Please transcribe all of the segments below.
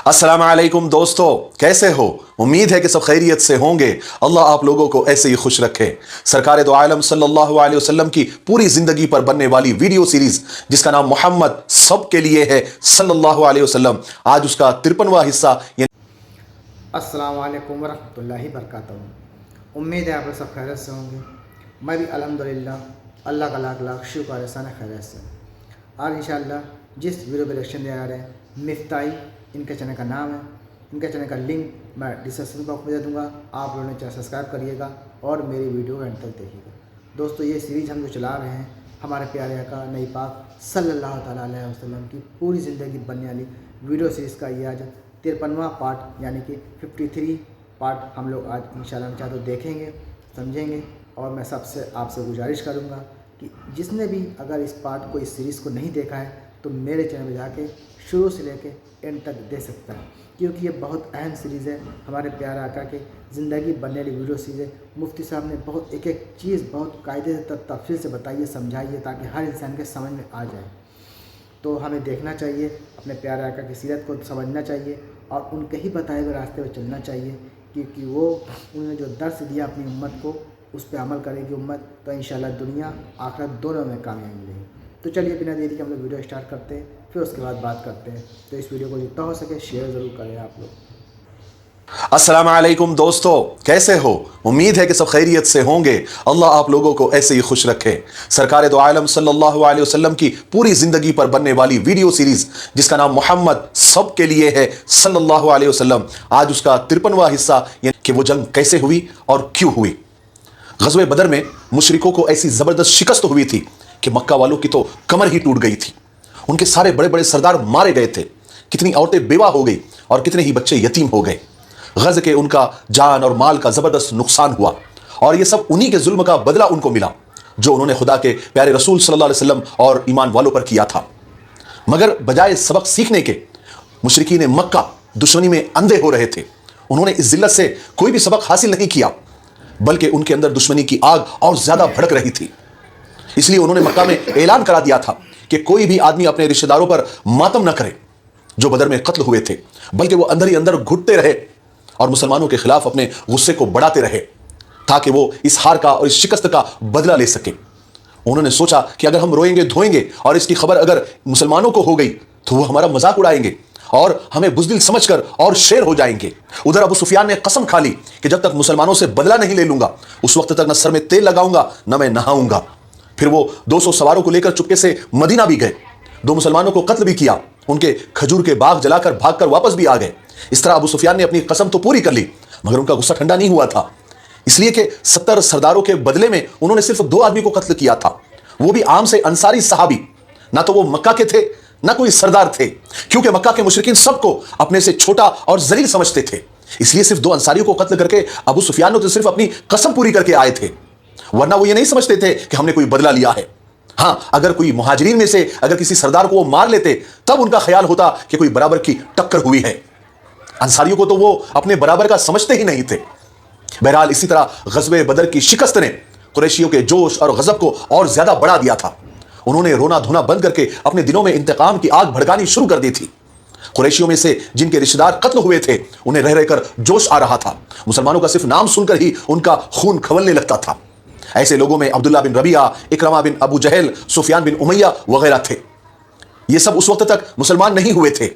अस्सलाम वालेकुम दोस्तों, कैसे हो? उम्मीद है कि सब खैरियत से होंगे। अल्लाह आप लोगों को ऐसे ही खुश रखे। सरकार दो आलम सल्लल्लाहु अलैहि वसल्लम की पूरी जिंदगी पर बनने वाली वीडियो सीरीज जिसका नाम मोहम्मद सब के लिए है सल्लल्लाहु अलैहि वसल्लम, आज उसका 53वां हिस्सा। अस्सलाम वालेकुम वरहमतुल्लाहि वबरकातुहू। उम्मीद है आप लोग सब खैरियत से होंगे। मैं भी अल्हम्दुलिल्लाह अल्लाह का लाख लाख शुक्र एहसान है खैरियत से। आज इंशाअल्लाह जिस वीडियो पे रिएक्शन दे रहे हैं मिफ्ताही, इनके चैनल का नाम है। इनके चैनल का लिंक मैं डिस्क्रिप्शन बॉक्स में दे दूँगा। आप लोगों ने चैनल सब्सक्राइब करिएगा और मेरी वीडियो को एंड तक देखिएगा। दोस्तों, ये सीरीज़ हम जो चला रहे हैं हमारे प्यारे आका नबी पाक सल्लल्लाहु ताला अलैहि वसल्लम की पूरी ज़िंदगी बनने वाली वीडियो सीरीज़ का ये आज 53वां पार्ट यानी कि 53 पार्ट हम लोग आज इंशाअल्लाह चाहे तो देखेंगे, समझेंगे। और मैं सबसे आपसे गुजारिश करूँगा कि जिसने भी अगर इस पार्ट को, इस सीरीज़ को नहीं देखा है तो मेरे चैनल में जाके शुरू से लेके एंड तक देख सकता है, क्योंकि ये बहुत अहम सीरीज़ है। हमारे प्यारे आका के ज़िंदगी बनने वाली वीडियो सीरीज़ है। मुफ्ती साहब ने बहुत एक एक चीज़ बहुत कायदे से तफसील से बताइए, समझाइए, ताकि हर इंसान के समझ में आ जाए। तो हमें देखना चाहिए, अपने प्यारे आका की सीरत को समझना चाहिए और उनके ही बताए हुए रास्ते पर चलना चाहिए, क्योंकि वो उन्होंने जो दर्स दिया अपनी उम्मत को उस पर अमल करेगी उम्मत तो इंशाअल्लाह दुनिया आखिरत दोनों में कामयाबी मिलेगी। तो चलिए बिना देरी के हम लोग वीडियो स्टार्ट करते हैं, फिर उसके बाद बात करते हैं। तो इस वीडियो को जितना हो सके शेयर ज़रूर करें आप लोग। अस्सलाम वालेकुम दोस्तों, कैसे हो? उम्मीद है कि सब खैरियत से होंगे। अल्लाह आप लोगों को ऐसे ही खुश रखे। सरकार दो आलम सल्लल्लाहु अलैहि वसल्लम की पूरी जिंदगी पर बनने वाली वीडियो सीरीज जिसका नाम मोहम्मद सब के लिए है सल्लल्लाहु अलैहि वसल्लम, आज उसका 53वां हिस्सा, यानी कि वो जंग कैसे हुई और क्यों हुई। ग़ज़वे बदर में मुशरिकों को ऐसी जबरदस्त शिकस्त हुई थी कि मक्का वालों की तो कमर ही टूट गई थी। उनके सारे बड़े बड़े सरदार मारे गए थे, कितनी औरतें बेवा हो गई और कितने ही बच्चे यतीम हो गए। गज़ के उनका जान और माल का जबरदस्त नुकसान हुआ और ये सब उन्हीं के जुल्म का बदला उनको मिला जो उन्होंने खुदा के प्यारे रसूल सल्लल्लाहु अलैहि वसल्लम और ईमान वालों पर किया था। मगर बजाय सबक सीखने के मुशरिकीन मक्का दुश्मनी में अंधे हो रहे थे। उन्होंने इस जिल्लत से कोई भी सबक हासिल नहीं किया, बल्कि उनके अंदर दुश्मनी की आग और ज्यादा भड़क रही थी। इसलिए उन्होंने मक्का में ऐलान करा दिया था कि कोई भी आदमी अपने रिश्तेदारों पर मातम न करे जो बदर में कत्ल हुए थे, बल्कि वो अंदर ही अंदर घुटते रहे और मुसलमानों के खिलाफ अपने गुस्से को बढ़ाते रहे ताकि वो इस हार का और इस शिकस्त का बदला ले सके। उन्होंने सोचा कि अगर हम रोएंगे धोएंगे और इसकी खबर अगर मुसलमानों को हो गई तो वो हमारा मजाक उड़ाएंगे और हमें बुज़दिल समझकर और शेर हो जाएंगे। उधर अबू सुफियान ने कसम खा ली कि जब तक मुसलमानों से बदला नहीं ले लूंगा उस वक्त तक न सर में तेल लगाऊंगा न मैं नहाऊंगा। फिर वो 200 सवारों को लेकर चुपके से मदीना भी गए, 2 मुसलमानों को कत्ल भी किया, उनके खजूर के बाग जलाकर भागकर वापस भी आ गए। इस तरह अबू सुफियान ने अपनी कसम तो पूरी कर ली, मगर उनका गुस्सा ठंडा नहीं हुआ था, इसलिए कि 70 सरदारों के बदले में उन्होंने सिर्फ 2 आदमी को कत्ल किया था, वो भी आम से अंसारी सहाबी। ना तो वो मक्का के थे ना कोई सरदार थे, क्योंकि मक्का के मुशरिकीन सबको अपने से छोटा और जलील समझते थे। इसलिए सिर्फ 2 अंसारियों को कत्ल करके अबू सुफियान ने तो सिर्फ अपनी कसम पूरी करके आए थे, वरना वो ये नहीं समझते थे कि हमने कोई बदला लिया है। हाँ, अगर कोई मुहाजिरीन में से अगर किसी सरदार को वो मार लेते तब उनका ख्याल होता कि कोई बराबर की टक्कर हुई है। अंसारियों को तो वो अपने बराबर का समझते ही नहीं थे। बहरहाल इसी तरह ग़ज़वे बदर की शिकस्त ने कुरैशियों के जोश और गज़ब को और ज्यादा बढ़ा दिया था। उन्होंने रोना धोना बंद करके अपने दिलों में इंतकाम की आग भड़कानी शुरू कर दी थी। कुरैशियों में से जिनके रिश्तेदार कत्ल हुए थे उन्हें रह रहकर जोश आ रहा था। मुसलमानों का सिर्फ नाम सुनकर ही उनका खून खवलने लगता था। ऐसे लोगों में अब्दुल्ला बिन रबिया, इकरमा बिन अबू जहल, सुफियान बिन उमैया वगैरह थे। ये सब उस वक्त तक मुसलमान नहीं हुए थे।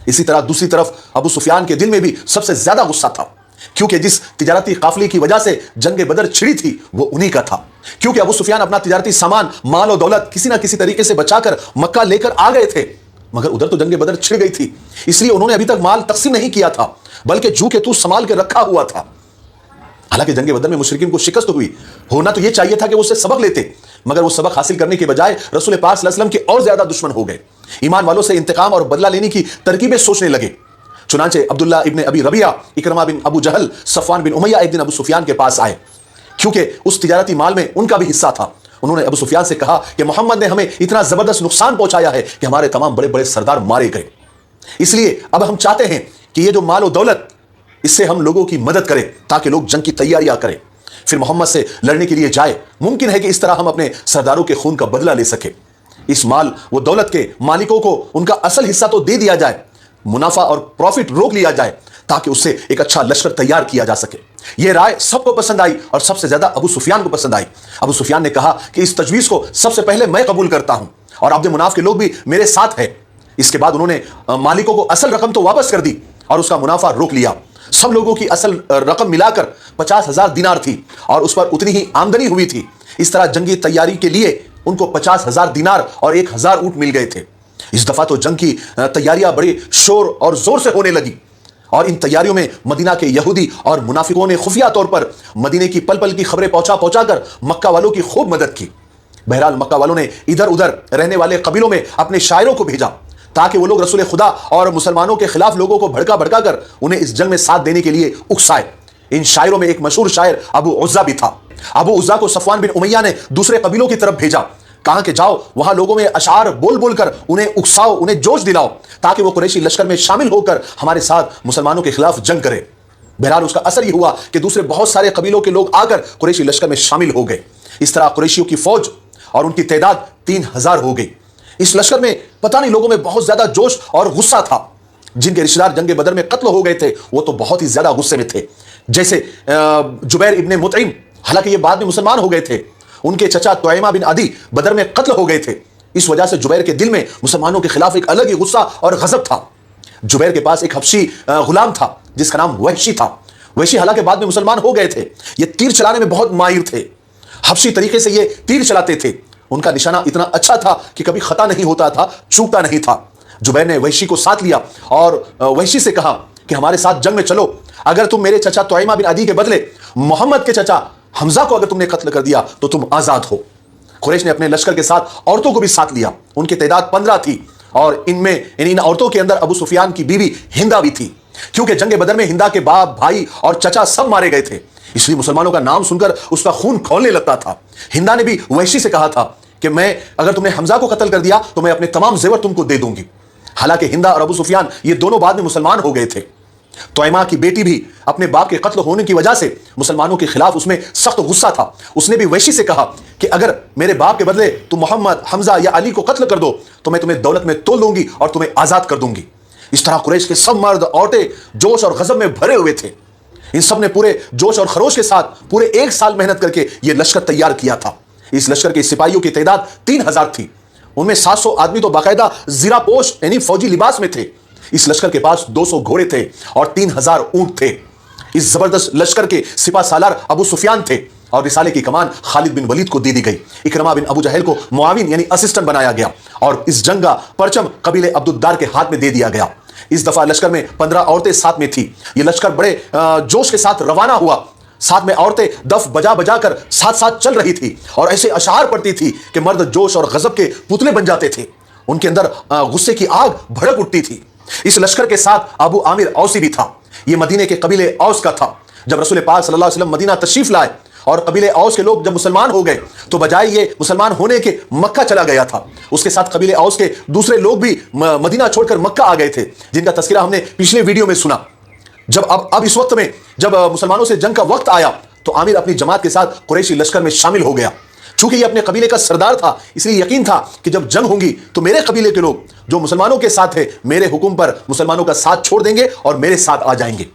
इसी तरह दूसरी तरफ अबू सुफियान के दिल में भी सबसे ज्यादा गुस्सा था, क्योंकि जिस तिजारती काफिले की वजह से जंग बदर छिड़ी थी वो उन्हीं का था। क्योंकि अबू सुफियान अपना तिजारती सामान, माल और दौलत किसी ना किसी तरीके से बचाकर मक्का लेकर आ गए थे, मगर उधर तो जंग बदर छिड़ गई थी, इसलिए उन्होंने अभी तक माल तकसीम नहीं किया था, बल्कि जू के तू संभाल के रखा हुआ था। हालांकि जंग बदर में मुशरिकीन को शिकस्त हुई, होना तो यह चाहिए था कि वो उससे सबक लेते, मगर वो सबक हासिल करने के बजाय रसूल पाक सल्लल्लाहु अलैहि वसल्लम के और ज्यादा दुश्मन हो गए। ईमान वालों से इंतकाम और बदला लेने की तरकीबें सोचने लगे। चुनांचे अब्दुल्ला इब्न अबी रबिया, इकरमा बिन अबू जहल, सफवान बिन उमैया एक दिन अबू सुफियान के पास आए, क्योंकि उस तिजारती माल में उनका भी हिस्सा था। उन्होंने अबू सुफियान से कहा कि मोहम्मद ने हमें इतना जबरदस्त नुकसान पहुंचाया है कि हमारे तमाम बड़े बड़े सरदार मारे गए, इसलिए अब हम चाहते हैं कि ये जो माल और दौलत इससे हम लोगों की मदद करें ताकि लोग जंग की तैयारियां करें, फिर मोहम्मद से लड़ने के लिए जाए। मुमकिन है कि इस तरह हम अपने सरदारों के खून का बदला ले सके। इस माल व दौलत के मालिकों को उनका असल हिस्सा तो दे दिया जाए मुनाफा और प्रॉफिट रोक लिया जाए ताकि उससे एक अच्छा लश्कर तैयार किया जा सके। यह राय सबको पसंद आई और सबसे ज्यादा अबू सुफियान को पसंद आई। अबू सुफियान ने कहा कि इस तजवीज को सबसे पहले मैं कबूल करता हूं और अब्द मुनाफ के लोग भी मेरे साथ है। इसके बाद उन्होंने मालिकों को असल रकम तो वापस कर दी और उसका मुनाफा रोक लिया। सब लोगों की असल रकम मिलाकर 50,000 दिनार थी और उस पर उतनी ही आमदनी हुई थी। इस तरह जंगी तैयारी के लिए उनको 50,000 दिनार और 1,000 ऊंट मिल गए थे। इस दफा तो जंग की तैयारियां बड़ी शोर और जोर से होने लगी और इन तैयारियों में मदीना के यहूदी और मुनाफिकों ने खुफिया तौर पर मदीने की पल पल की खबरें पहुंचा कर मक्का वालों की खूब मदद की। बहरहाल मक्का वालों ने इधर उधर रहने वाले कबीलों में अपने शायरों को भेजा ताकि वो लोग रसूल खुदा और मुसलमानों के खिलाफ लोगों को भड़का कर उन्हें इस जंग में साथ देने के लिए उकसाए। इन शायरों में एक मशहूर शायर अबू उज़्ज़ा भी था। अबू उज़्ज़ा को सफ़वान बिन उमैया ने दूसरे कबीलों की तरफ भेजा, कहा कि जाओ वहां लोगों में अशार बोल बोल कर उन्हें उकसाओ, उन्हें जोश दिलाओ ताकि वो कुरैशी लश्कर में शामिल होकर हमारे साथ मुसलमानों के खिलाफ जंग करे। बहरहाल उसका असर यह हुआ कि दूसरे बहुत सारे कबीलों के लोग आकर कुरैशी लश्कर में शामिल हो गए। इस तरह कुरैशियों की फौज और उनकी तादाद 3,000 हो गई। इस लश्कर में पता नहीं लोगों में बहुत ज्यादा जोश और गुस्सा था। जिनके रिश्तेदार जंग बदर में कत्ल हो गए थे वो तो बहुत ही ज्यादा गुस्से में थे, जैसे जुबैर इब्ने मुतइम, हालांकि ये बाद में मुसलमान हो गए थे। उनके चचा तुयमा बिन अदी बदर में कत्ल हो गए थे। इस वजह से जुबैर के दिल में मुसलमानों के खिलाफ एक अलग ही गुस्सा और गजब था। जुबैर के पास एक हबशी गुलाम था जिसका नाम वहशी था। वहशी हालांकि बाद में मुसलमान हो गए थे। ये तीर चलाने में बहुत माहिर थे। हबशी तरीके से ये तीर चलाते थे। उनका निशाना इतना अच्छा था कि कभी खता नहीं होता था, चूकता नहीं था। जुबैर ने वहशी को साथ लिया और वहशी से कहा कि हमारे साथ जंग में चलो। अगर तुम मेरे चचा तुयमा बिन अदी के बदले मोहम्मद के चचा हमजा को अगर तुमने कत्ल कर दिया तो तुम आजाद हो। कुरैश ने अपने लश्कर के साथ औरतों को भी साथ लिया। उनकी तादाद 15 थी और इन औरतों के अंदर अबू सुफियान की बीवी हिंदा भी थी, क्योंकि जंग बदर में हिंदा के बाप, भाई और चचा सब मारे गए थे। इसलिए मुसलमानों का नाम सुनकर उसका खून खौलने लगता था। हिंदा ने भी वहशी से कहा था कि मैं अगर तुमने हमजा को कत्ल कर दिया तो मैं अपने तमाम जेवर तुमको दे दूंगी। हालांकि हिंदा और अबू सुफियान ये दोनों बाद में मुसलमान हो गए थे। तुयमा की बेटी भी अपने बाप के कत्ल होने की वजह से मुसलमानों के खिलाफ उसमें सख्त गुस्सा था। उसने भी वहशी से कहा कि अगर मेरे बाप के बदले तुम मोहम्मद, हमजा या अली को कत्ल कर दो तो मैं तुम्हें दौलत में तोल दूंगी और तुम्हें आजाद कर दूंगी। इस तरह कुरैश के सब मर्द औरतें जोश और गजब में भरे हुए थे। इन सब ने पूरे जोश और खरोश के साथ पूरे 1 साल मेहनत करके यह लश्कर तैयार किया था। इस लश्कर के सिपाहियों की तादाद 3,000 थी। उनमें 700 आदमी तो बाकायदा जीरापोश यानी फौजी लिबास में थे। इस लश्कर के पास 200 घोड़े थे और 3,000 ऊंट थे। इस जबरदस्त लश्कर के सिपा सालार अबू सुफियान थे और रिसाले की कमान खालिद बिन वलीद को दे दी गई। इकरमा बिन अबू जहल को मुआविन यानी असिस्टेंट बनाया गया और इस जंग का परचम कबीले अब्दुद्दार के हाथ में दे दिया गया। इस दफा लश्कर में 15 औरतें साथ में थी। यह लश्कर बड़े जोश के साथ रवाना हुआ। साथ में औरतें दफ बजा बजा कर साथ साथ चल रही थी और ऐसे अशार पड़ती थी कि मर्द जोश और गजब के पुतले बन जाते थे। उनके अंदर गुस्से की आग भड़क उठती थी। इस लश्कर के साथ अबू आमिर औसी भी था। यह मदीने के कबीले औस का था। जब रसूल पाक सल्लल्लाहु अलैहि वसल्लम मदीना तशरीफ लाए और कबीले औस के लोग जब मुसलमान हो गए तो बजाय ये मुसलमान होने के मक्का चला गया था। उसके साथ कबीले औस के दूसरे लोग भी मदीना छोड़कर मक्का आ गए थे, जिनका तस्करा हमने पिछले वीडियो में सुना। जब अब इस वक्त में जब मुसलमानों से जंग का वक्त आया तो आमिर अपनी जमात के साथ कुरैशी लश्कर में शामिल हो गया। चूंकि ये अपने कबीले का सरदार था इसलिए यकीन था कि जब जंग होगी तो मेरे कबीले के लोग जो मुसलमानों के साथ है मेरे हुक्म पर मुसलमानों का साथ छोड़ देंगे और मेरे साथ आ जाएंगे।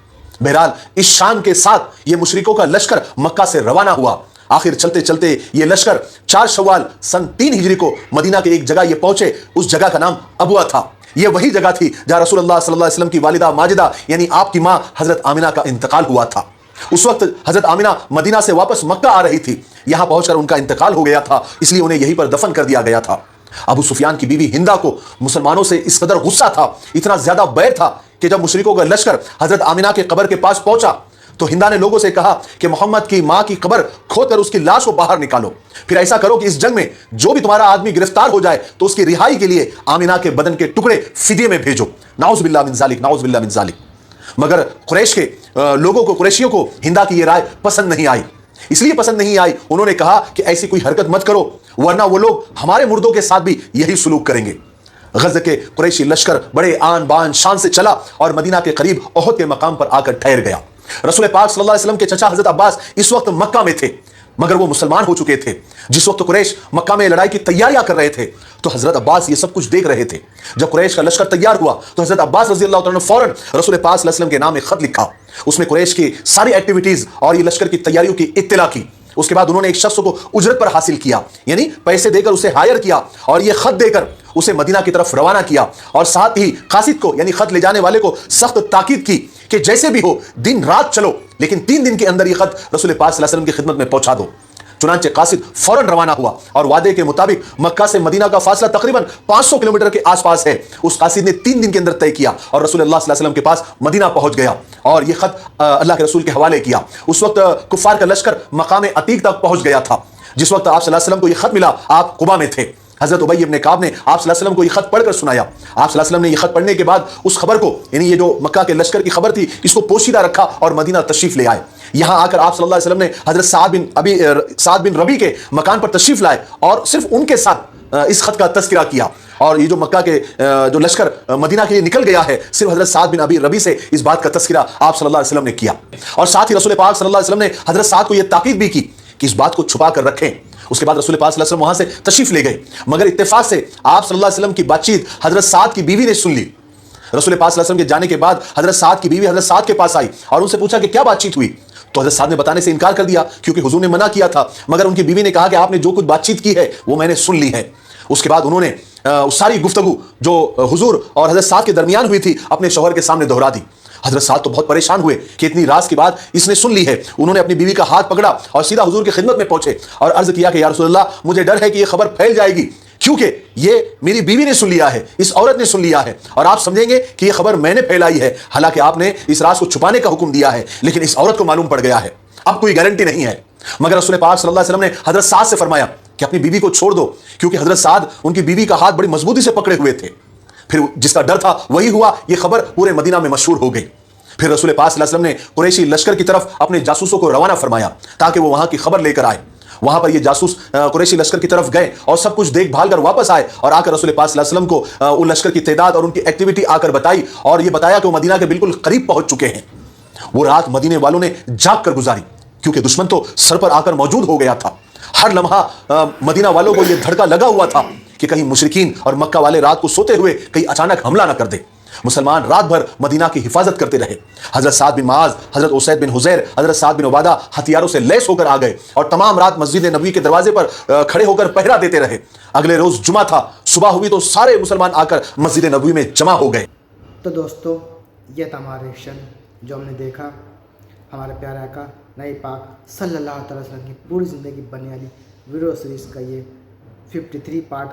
बहरहाल इस शान के साथ ये मुशरिकों का लश्कर मक्का से रवाना हुआ। आखिर चलते चलते ये लश्कर 4 शव्वाल सन 3 हिजरी को मदीना के एक जगह ये पहुंचे। उस जगह का नाम अबुआ था। यह वही जगह थी जहां रसूलुल्लाह सल्लल्लाहु अलैहि वसल्लम की वालिदा माजिदा यानी आपकी मां हजरत आमिना का इंतकाल हुआ था। उस वक्त हजरत आमिना मदीना से वापस मक्का आ रही थी। यहां पहुंचकर उनका इंतकाल हो गया था, इसलिए उन्हें यहीं पर दफन कर दिया गया था। अबू सुफियान की बीवी हिंदा को मुसलमानों से इस कदर गुस्सा था, इतना ज्यादा बैर था कि जब मुशरिकों का लश्कर हजरत आमिना के कब्र के पास पहुंचा तो हिंदा ने लोगों से कहा कि मोहम्मद की मां की कब्र खोदकर उसकी लाश को बाहर निकालो। फिर ऐसा करो कि इस जंग में जो भी तुम्हारा आदमी गिरफ्तार हो जाए तो उसकी रिहाई के लिए आमिना के बदन के टुकड़े फिदिये में भेजो। नाउज़ बिल्लाह मिन ज़ालिक, नाउज़ बिल्लाह मिन ज़ालिक। मगर कुरैश के लोगों को, कुरैशियों को हिंदा की यह राय पसंद नहीं आई। इसलिए पसंद नहीं आई, उन्होंने कहा कि ऐसी कोई हरकत मत करो वरना वो लोग हमारे मुर्दों के साथ भी यही सुलूक करेंगे। गज़ के कुरैशी लश्कर बड़े आन बान शान से चला और मदीना के करीब ओहद के मकाम पर आकर ठहर गया। रसूल पाक सल्लल्लाहु अलैहि वसल्लम के चचा हजरत अब्बास इस वक्त मक्का में थे। मगर वो मुसलमान हो चुके थे। जिस वक्त कुरैश मक्का में लड़ाई की तैयारियां कर रहे थे तो हजरत अब्बास ये सब कुछ देख रहे थे। जब कुरैश का लश्कर तैयार हुआ तो हजरत अब्बास रजी अल्लाह तआला ने फौरन रसूल पाक सल्लल्लाहु अलैहि वसल्लम के नाम एक खत लिखा। उसमें कुरैश की सारी एक्टिविटीज और ये लश्कर की तैयारियों की इत्तला की। उसके बाद उन्होंने एक शख्स को उजरत पर हासिल किया, यानी पैसे देकर उसे हायर किया और ये खत देकर उसे मदीना की तरफ रवाना किया। और साथ ही कासिद को यानी खत ले जाने वाले को सख्त ताकीद की कि जैसे भी हो दिन रात चलो, लेकिन 3 दिन के अंदर ये खत रसूल पाक सल्लल्लाहु अलैहि वसल्लम की खिदमत में पहुंचा दो। चुनांचे कासिद फौरन रवाना हुआ और वादे के मुताबिक मक्का से मदीना का फासला तकरीबन 500 किलोमीटर के आसपास है। उस कासिद ने 3 दिन के अंदर तय किया और रसूल सल्लल्लाहु अलैहि वसल्लम के पास मदीना पहुंच गया और यह खत अल्लाह के रसूल के हवाले किया। उस वक्त कुफार का लश्कर मकाम अतीक तक पहुंच गया था। जिस वक्त आप सल्लल्लाहु अलैहि वसल्लम को यह खत मिला, आप कुबा में थे। हजरत उबई इब्न काब ने आप सल्लल्लाहु अलैहि वसल्लम को यह खत पढ़कर सुनाया। आप सल्लल्लाहु अलैहि वसल्लम ने यह खत पढ़ने के बाद उस खबर को, यानी ये जो मक्का के लश्कर की खबर थी, इसको पोशीदा रखा और मदीना तशरीफ ले आए। यहां आकर आप सल्लल्लाहु अलैहि वसल्लम ने हजरत साद बिन रबी के मकान पर तशरीफ लाए और सिर्फ उनके साथ इस खत का तज़किरा किया। और ये जो मक्का के जो लश्कर मदीना के लिए निकल गया है, सिर्फ हजरत साद बिन अबी रबी से इस बात का तज़किरा आप सल्लल्लाहु अलैहि वसल्लम ने किया। और साथ ही रसूल पाक सल्लल्लाहु अलैहि वसल्लम ने हजरत साद को यह ताकीद भी की कि इस बात को छुपा कर रखें। उसके बाद रसूल पाक सल्लल्लाहु अलैहि वसल्लम वहां से तशरीफ ले गए, मगर इत्तेफाक से आप सल्लल्लाहु अलैहि वसल्लम की बातचीत हजरत साद की बीवी ने सुन ली। रसूल पाक सल्लल्लाहु अलैहि वसल्लम के जाने के बाद हजरत साद की बीवी हजरत साद के पास आई और उनसे पूछा कि क्या बातचीत हुई। तो हजरत साद ने बताने से इनकार कर दिया क्योंकि हुजूर ने मना किया था, मगर उनकी बीवी ने कहा कि आपने जो कुछ बातचीत की है वो मैंने सुन ली है। उसके बाद उन्होंने सारी गुफ्तगू जो हुजूर और हजरत साद के दरमियान हुई थी अपने शौहर के सामने दोहरा दी। हजरत साद तो बहुत परेशान हुए कि इतनी राज की बात इसने सुन ली है। उन्होंने अपनी बीवी का हाथ पकड़ा और सीधा हुजूर की खिदमत में पहुंचे और अर्ज किया कि या रसूलल्लाह, मुझे डर है कि यह खबर फैल जाएगी क्योंकि ये मेरी बीवी ने सुन लिया है, इस औरत ने सुन लिया है और आप समझेंगे कि यह खबर मैंने फैलाई है। हालांकि आपने इस राज को छुपाने का हुक्म दिया है, लेकिन इस औरत को मालूम पड़ गया है, अब कोई गारंटी नहीं है। मगर रसूल पाक सल्लल्लाहु अलैहि वसल्लम ने हजरत साद से फरमाया कि अपनी बीवी को छोड़ दो, क्योंकि हजरत साद उनकी बीवी का हाथ बड़ी मजबूती से पकड़े हुए थे। फिर जिसका डर था वही हुआ, यह खबर पूरे मदीना में मशहूर हो गई। फिर रसूल पाक सल्लल्लाहु अलैहि वसल्लम ने कुरैशी लश्कर की तरफ अपने जासूसों को रवाना फरमाया ताकि वो वहां की खबर लेकर आए। वहां पर ये जासूस कुरैशी लश्कर की तरफ गए और सब कुछ देखभाल कर वापस आए और आकर रसूल पाक सल्लल्लाहु अलैहि वसल्लम को उन लश्कर की तादाद और उनकी एक्टिविटी आकर बताई और ये बताया कि वो मदीना के बिल्कुल करीब पहुंच चुके हैं। वो रात मदीने वालों ने जाग कर गुजारी क्योंकि दुश्मन तो सर पर आकर मौजूद हो गया था। हर लम्हा मदीना वालों को यह धड़का लगा हुआ था कि कहीं मुशरिकीन और मक्का वाले रात को सोते हुए कहीं अचानक हमला ना कर दे। मुसलमान रात भर मदीना की हिफाजत करते रहे। हजरत साद बिन माज, हजरत उसैद बिन हुजैर, हजरत साद बिन उबादा हथियारों से लैस होकर आ गए और तमाम रात मस्जिद नबवी के दरवाजे पर खड़े होकर पहरा देते रहे। अगले रोज जुमा था, सुबह हुई तो सारे मुसलमान आकर मस्जिद नबवी में जमा हो गए। तो दोस्तों, यह था हमारा रिएक्शन जो हमने देखा हमारे प्यारे आका नबी पाक सल्लल्लाहु अलैहि वसल्लम की पूरी ज़िंदगी बनने वाली वीडियो सीरीज़ का ये 53 पार्ट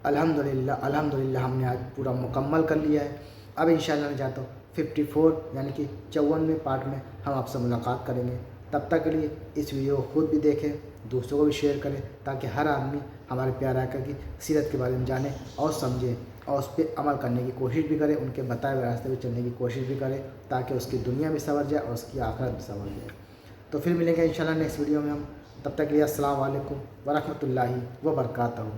अल्हम्दुलिल्लाह हमने आज पूरा मुकम्मल कर लिया है। अब इंशाअल्लाह मैं चाहता हूँ 54 यानी कि 54वें पार्ट में हम आपसे मुलाकात करेंगे। तब तक के लिए इस वीडियो को खुद भी देखें, दूसरों को भी शेयर करें ताकि हर आदमी हमारे प्यारे आका की सीरत के बारे में जाने और समझे और उस पर अमल करने की कोशिश भी करे, उनके बताए हुए रास्ते पर चलने की कोशिश भी करे ताकि उसकी दुनिया भी संवर जाए और उसकी आखिरत भी संवर जाए। तो फिर मिलेंगे इंशाअल्लाह नेक्स्ट वीडियो में हम। तब तक के लिए अस्सलाम वालेकुम व रहमतुल्लाहि व बरकातहू।